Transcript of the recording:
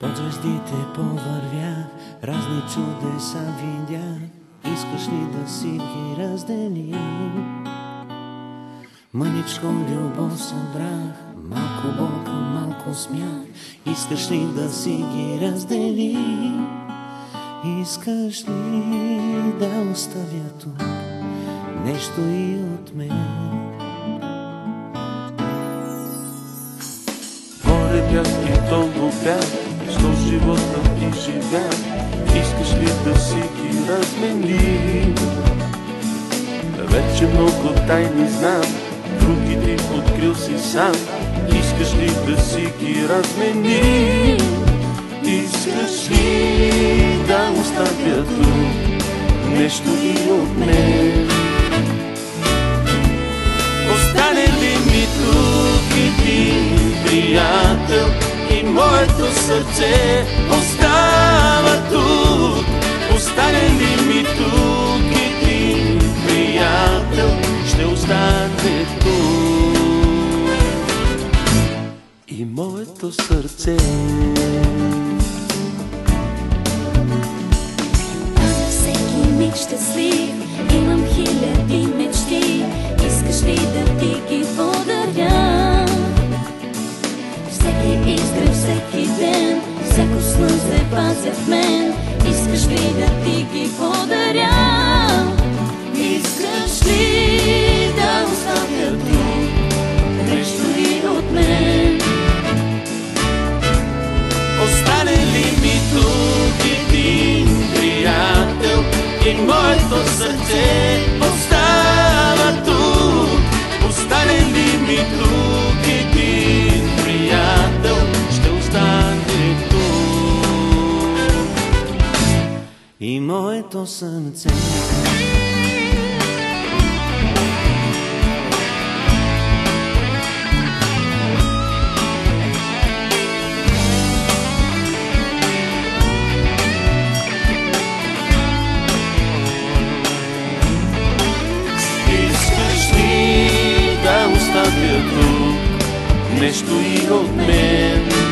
Под звездите повървях, разни чудеса видях. Искаш ли да си ги разделим? Мъничко любов събрах, малко болка, малко смях. Искаш ли да си ги разделим? Искаш ли да оставя тук нещо и от мен? Море бях и толкова бях, сто живота и живя. Искаш ли да си ги разменим? Вече много тайни знам, други ти открил си сам. Искаш ли да си ги разменим? Искаш ли да оставя тук нещо и от мен? Остане ли ми тук един приятел и моето сърце остава тук? Остане ли ми тук един приятел, ще остане тук и моето сърце. Щастлив, имам хиляди мечти. Искаш ли да ти ги подаря? Всеки изгрев, всеки ден, всяко слънце пазя в мен. Искаш ли да ти ги подаря? Искаш ли да оставя тук нещо и от мен? Остане ли ми тук един приятел и моето сърце остава тук? Остане ли ми тук един приятел, ще остане тук И моето сърце. нещо и от мен.